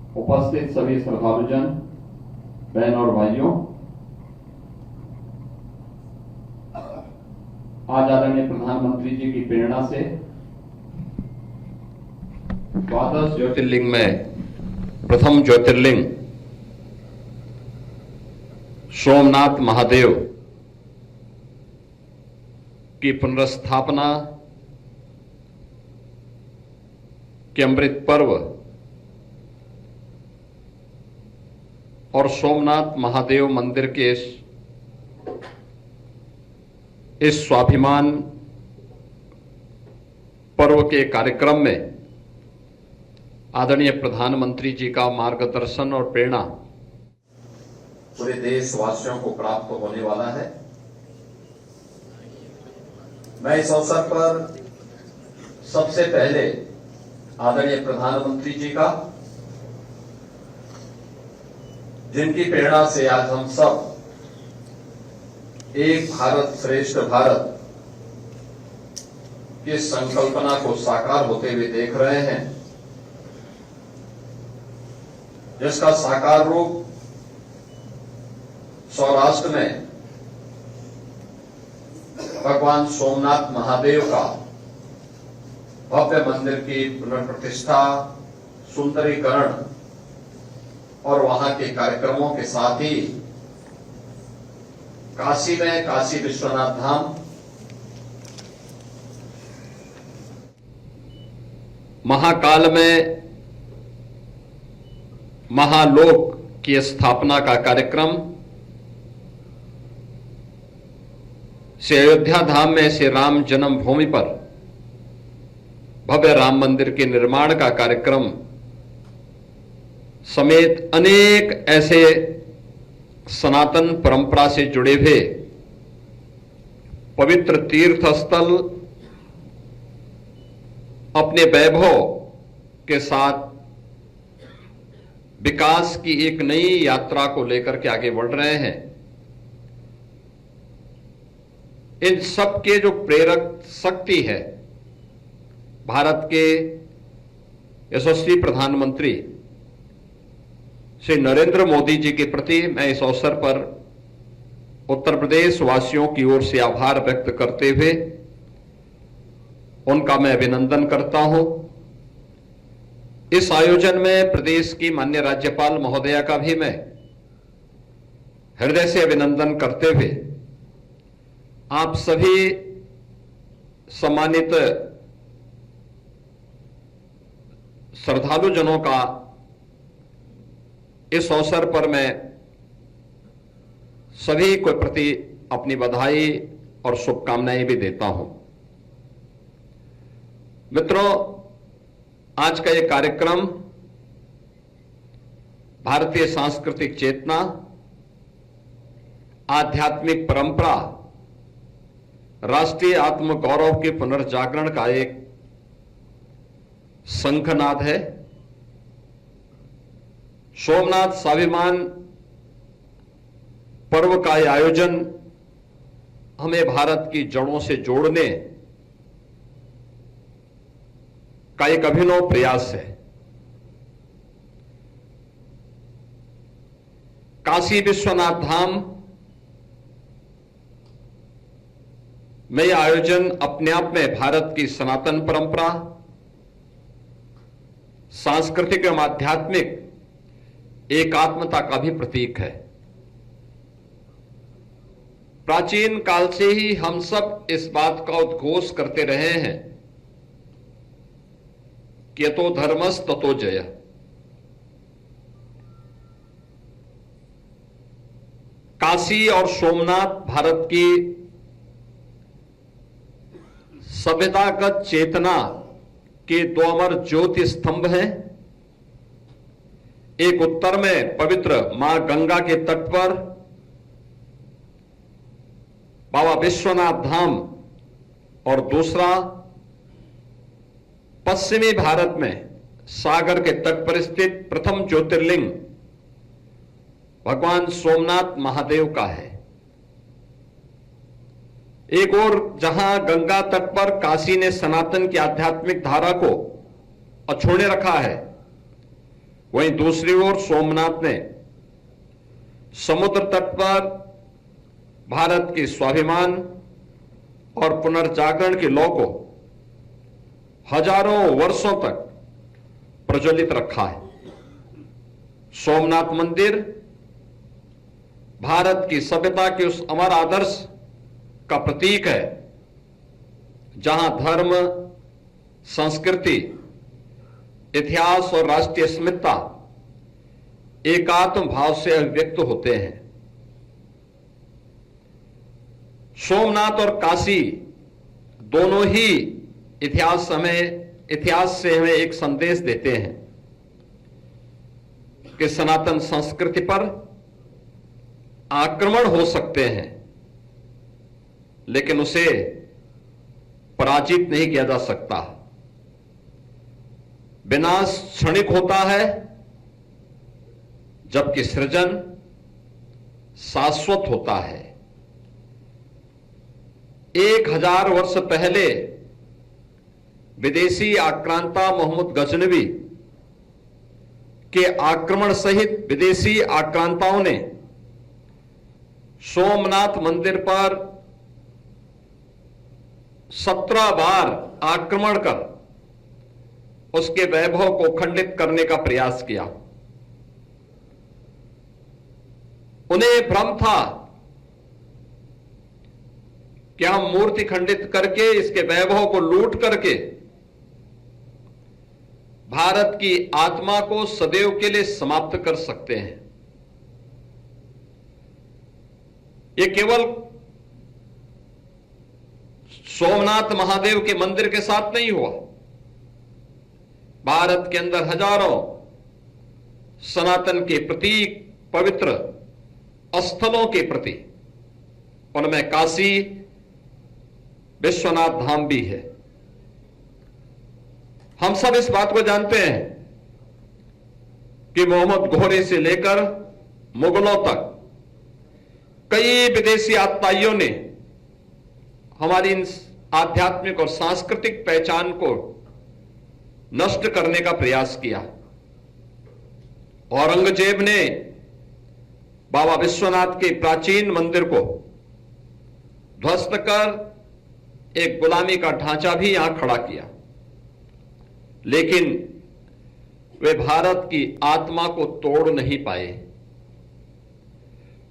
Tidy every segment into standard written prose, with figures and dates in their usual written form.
उपस्थित सभी श्रद्धालुजन, बहन और भाइयों, आज आदरणीय प्रधानमंत्री जी की प्रेरणा से द्वादश ज्योतिर्लिंग में प्रथम ज्योतिर्लिंग सोमनाथ महादेव की पुनर्स्थापना के अमृत पर्व और सोमनाथ महादेव मंदिर के इस स्वाभिमान पर्व के कार्यक्रम में आदरणीय प्रधानमंत्री जी का मार्गदर्शन और प्रेरणा पूरे देशवासियों को प्राप्त होने वाला है। मैं इस अवसर पर सबसे पहले आदरणीय प्रधानमंत्री जी का, जिनकी प्रेरणा से आज हम सब एक भारत श्रेष्ठ भारत की संकल्पना को साकार होते हुए देख रहे हैं, जिसका साकार रूप सौराष्ट्र में भगवान सोमनाथ महादेव का भव्य मंदिर की पुनर्प्रतिष्ठा, सुंदरीकरण और वहां के कार्यक्रमों के साथ ही काशी में काशी विश्वनाथ धाम, महाकाल में महालोक की स्थापना का कार्यक्रम, श्री अयोध्या धाम में श्री राम जन्मभूमि पर भव्य राम मंदिर के निर्माण का कार्यक्रम समेत अनेक ऐसे सनातन परंपरा से जुड़े हुए पवित्र तीर्थ स्थल अपने वैभव के साथ विकास की एक नई यात्रा को लेकर के आगे बढ़ रहे हैं। इन सब के जो प्रेरक शक्ति है, भारत के यशस्वी प्रधानमंत्री श्री नरेंद्र मोदी जी के प्रति मैं इस अवसर पर उत्तर प्रदेश वासियों की ओर से आभार व्यक्त करते हुए उनका मैं अभिनंदन करता हूं। इस आयोजन में प्रदेश की माननीय राज्यपाल महोदया का भी मैं हृदय से अभिनंदन करते हुए आप सभी सम्मानित श्रद्धालुजनों का इस अवसर पर मैं सभी को प्रति अपनी बधाई और शुभकामनाएं भी देता हूं। मित्रों, आज का ये कार्यक्रम भारतीय सांस्कृतिक चेतना, आध्यात्मिक परंपरा, राष्ट्रीय आत्मगौरव के पुनर्जागरण का एक शंखनाद है। सोमनाथ स्वाभिमान पर्व का यह आयोजन हमें भारत की जड़ों से जोड़ने का एक अभिनव प्रयास है। काशी विश्वनाथ धाम में यह आयोजन अपने आप में भारत की सनातन परंपरा, सांस्कृतिक एवं आध्यात्मिक एकात्मता का भी प्रतीक है। प्राचीन काल से ही हम सब इस बात का उद्घोष करते रहे हैं कि यतो धर्मस् ततो जयः। काशी और सोमनाथ भारत की सभ्यतागत चेतना के दो अमर ज्योति स्तंभ हैं। एक उत्तर में पवित्र मां गंगा के तट पर बाबा विश्वनाथ धाम और दूसरा पश्चिमी भारत में सागर के तट पर स्थित प्रथम ज्योतिर्लिंग भगवान सोमनाथ महादेव का है। एक और जहां गंगा तट पर काशी ने सनातन की आध्यात्मिक धारा को अछोड़े रखा है, वहीं दूसरी ओर सोमनाथ ने समुद्र तट पर भारत के स्वाभिमान और पुनर्जागरण की लौ को हजारों वर्षों तक प्रज्वलित रखा है। सोमनाथ मंदिर भारत की सभ्यता के उस अमर आदर्श का प्रतीक है जहां धर्म, संस्कृति, इतिहास और राष्ट्रीय अस्मिता एकात्म भाव से अभिव्यक्त होते हैं। सोमनाथ और काशी दोनों ही इतिहास से हमें एक संदेश देते हैं कि सनातन संस्कृति पर आक्रमण हो सकते हैं, लेकिन उसे पराजित नहीं किया जा सकता। विनाश क्षणिक होता है, जबकि सृजन शाश्वत होता है। 1000 वर्ष पहले विदेशी आक्रांता मोहम्मद गजनवी के आक्रमण सहित विदेशी आक्रांताओं ने सोमनाथ मंदिर पर 17 बार आक्रमण कर उसके वैभव को खंडित करने का प्रयास किया। उन्हें भ्रम था कि हम मूर्ति खंडित करके इसके वैभव को लूट करके भारत की आत्मा को सदैव के लिए समाप्त कर सकते हैं। ये केवल सोमनाथ महादेव के मंदिर के साथ नहीं हुआ। भारत के अंदर हजारों सनातन के प्रतीक, पवित्र स्थलों के प्रति, उनमें काशी विश्वनाथ धाम भी है। हम सब इस बात को जानते हैं कि मोहम्मद घोरी से लेकर मुगलों तक कई विदेशी आतताइयों ने हमारी इन आध्यात्मिक और सांस्कृतिक पहचान को नष्ट करने का प्रयास किया। औरंगजेब ने बाबा विश्वनाथ के प्राचीन मंदिर को ध्वस्त कर एक गुलामी का ढांचा भी यहां खड़ा किया, लेकिन वे भारत की आत्मा को तोड़ नहीं पाए।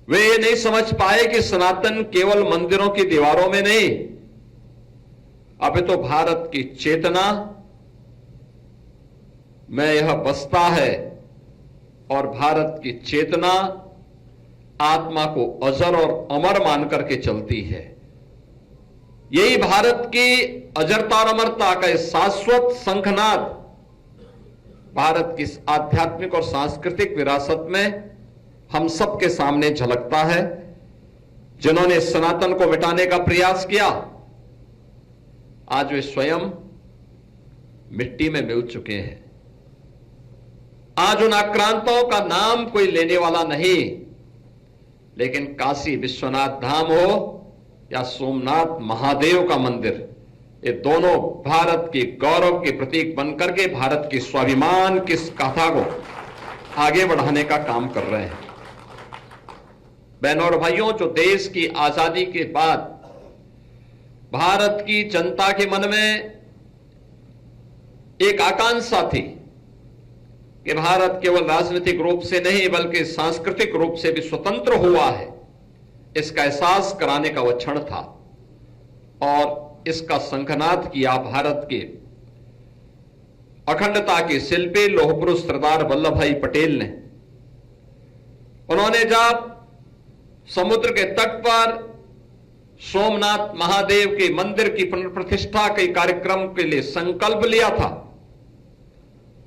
वे ये नहीं समझ पाए कि सनातन केवल मंदिरों की दीवारों में नहीं, अब तो भारत की चेतना में यह बसता है और भारत की चेतना आत्मा को अजर और अमर मान करके चलती है। यही भारत की अजरता और अमरता का शाश्वत शंखनाद भारत की आध्यात्मिक और सांस्कृतिक विरासत में हम सबके सामने झलकता है। जिन्होंने सनातन को मिटाने का प्रयास किया, आज वे स्वयं मिट्टी में मिल चुके हैं। आज उन आक्रांतों का नाम कोई लेने वाला नहीं, लेकिन काशी विश्वनाथ धाम हो या सोमनाथ महादेव का मंदिर, ये दोनों भारत के गौरव के प्रतीक बनकर के भारत के स्वाभिमान की गाथा को आगे बढ़ाने का काम कर रहे हैं। बहनों और भाइयों, जो देश की आजादी के बाद भारत की जनता के मन में एक आकांक्षा थी कि भारत केवल राजनीतिक रूप से नहीं बल्कि सांस्कृतिक रूप से भी स्वतंत्र हुआ है, इसका एहसास कराने का वह क्षण था। और इसका शंखनाद किया भारत के अखंडता के शिल्पी लौह पुरुष सरदार वल्लभ भाई पटेल ने। उन्होंने जब समुद्र के तट पर सोमनाथ महादेव के मंदिर की पुनर्प्रतिष्ठा के कार्यक्रम के लिए संकल्प लिया था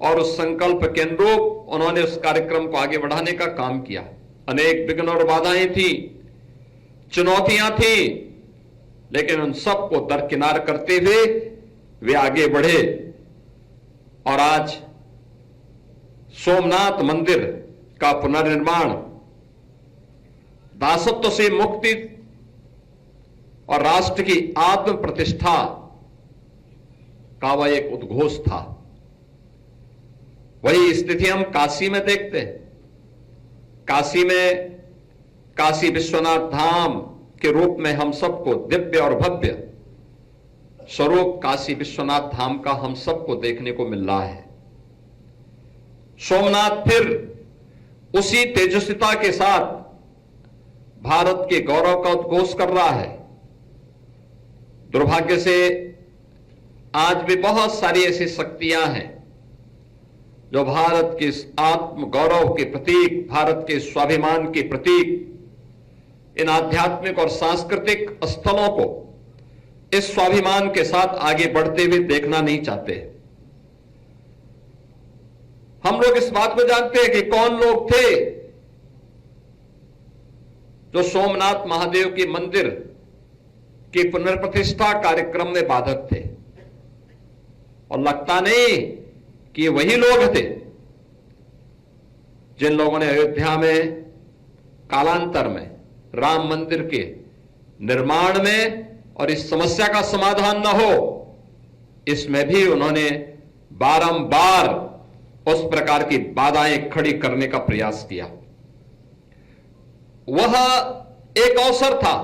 और उस संकल्प के अनुरूप उन्होंने उस कार्यक्रम को आगे बढ़ाने का काम किया। अनेक विघ्न और बाधाएं थी, चुनौतियां थी, लेकिन उन सबको दरकिनार करते हुए वे आगे बढ़े और आज सोमनाथ मंदिर का पुनर्निर्माण दासत्व से मुक्ति और राष्ट्र की आत्म प्रतिष्ठा का वह एक उद्घोष था। वही स्थिति हम काशी में देखते हैं। काशी में काशी विश्वनाथ धाम के रूप में हम सबको दिव्य और भव्य स्वरूप काशी विश्वनाथ धाम का हम सबको देखने को मिल रहा है। सोमनाथ फिर उसी तेजस्विता के साथ भारत के गौरव का उद्घोष कर रहा है। दुर्भाग्य से आज भी बहुत सारी ऐसी शक्तियां हैं जो भारत के आत्म गौरव के प्रतीक, भारत के स्वाभिमान के प्रतीक, इन आध्यात्मिक और सांस्कृतिक स्थलों को इस स्वाभिमान के साथ आगे बढ़ते हुए देखना नहीं चाहते। हम लोग इस बात को जानते हैं कि कौन लोग थे जो सोमनाथ महादेव के मंदिर की पुनर्प्रतिष्ठा कार्यक्रम में बाधक थे, और लगता नहीं कि वही लोग थे जिन लोगों ने अयोध्या में कालांतर में राम मंदिर के निर्माण में और इस समस्या का समाधान न हो, इसमें भी उन्होंने बारंबार उस प्रकार की बाधाएं खड़ी करने का प्रयास किया। वह एक अवसर था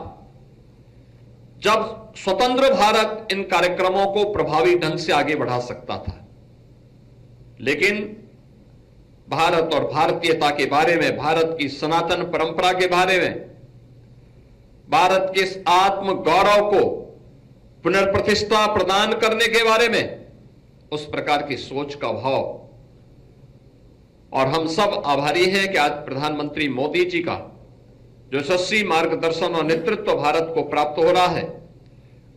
जब स्वतंत्र भारत इन कार्यक्रमों को प्रभावी ढंग से आगे बढ़ा सकता था, लेकिन भारत और भारतीयता के बारे में, भारत की सनातन परंपरा के बारे में, भारत के इस आत्म गौरव को पुनर्प्रतिष्ठा प्रदान करने के बारे में उस प्रकार की सोच का अभाव। और हम सब आभारी हैं कि आज प्रधानमंत्री मोदी जी का जो यशस्वी मार्गदर्शन और नेतृत्व भारत को प्राप्त हो रहा है,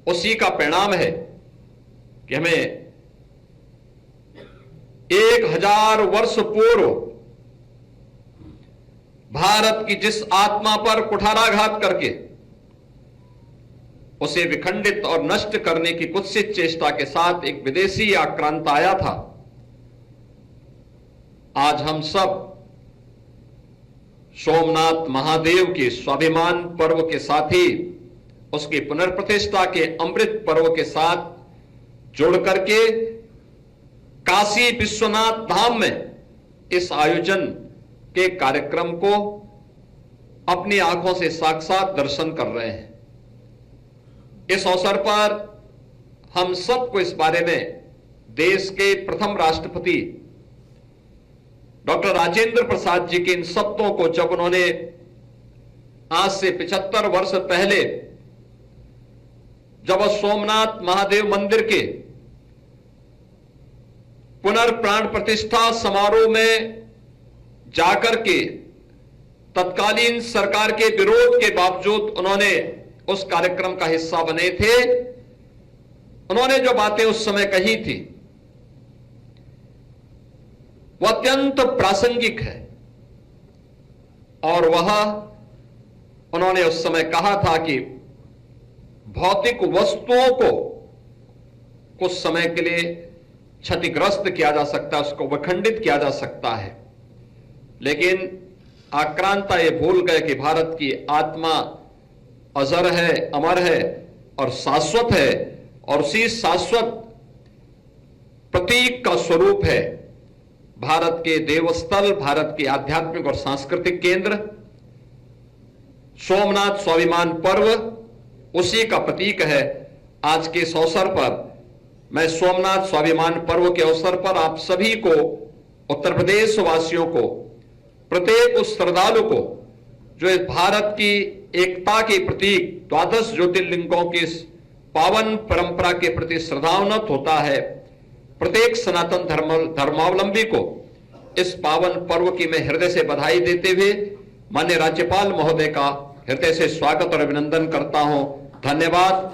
उसी का परिणाम है कि हमें 1000 वर्ष पूर्व भारत की जिस आत्मा पर कुठाराघात करके उसे विखंडित और नष्ट करने की कुत्सित चेष्टा के साथ एक विदेशी आक्रांत आया था, आज हम सब सोमनाथ महादेव के स्वाभिमान पर्व के साथ ही उसकी पुनर्प्रतिष्ठा के अमृत पर्व के साथ जोड़ करके काशी विश्वनाथ धाम में इस आयोजन के कार्यक्रम को अपनी आंखों से साक्षात दर्शन कर रहे हैं। इस अवसर पर हम सबको इस बारे में देश के प्रथम राष्ट्रपति डॉक्टर राजेंद्र प्रसाद जी के इन शब्दों को जब उन्होंने आज से 75 वर्ष पहले जब सोमनाथ महादेव मंदिर के पुनर्प्राण प्रतिष्ठा समारोह में जाकर के तत्कालीन सरकार के विरोध के बावजूद उन्होंने उस कार्यक्रम का हिस्सा बने थे, उन्होंने जो बातें उस समय कही थी वह अत्यंत प्रासंगिक है। और वह उन्होंने उस समय कहा था कि भौतिक वस्तुओं को कुछ समय के लिए क्षतिग्रस्त किया जा सकता है, उसको विखंडित किया जा सकता है, लेकिन आक्रांता ये भूल गए कि भारत की आत्मा अजर है, अमर है और शाश्वत है, और उसी शाश्वत प्रतीक का स्वरूप है भारत के देवस्थल, भारत के आध्यात्मिक और सांस्कृतिक केंद्र सोमनाथ स्वाभिमान पर्व उसी का प्रतीक है। आज के इस अवसर पर मैं सोमनाथ स्वाभिमान पर्व के अवसर पर आप सभी को, उत्तर प्रदेश वासियों को, प्रत्येक उस श्रद्धालु को जो इस भारत की एकता के प्रतीक 12 ज्योतिर्लिंगों की इस पावन परंपरा के प्रति श्रद्धान्वित होता है, प्रत्येक सनातन धर्मावलंबी को इस पावन पर्व की मैं हृदय से बधाई देते हुए माननीय राज्यपाल महोदय का हृदय से स्वागत और अभिनंदन करता हूं। धन्यवाद।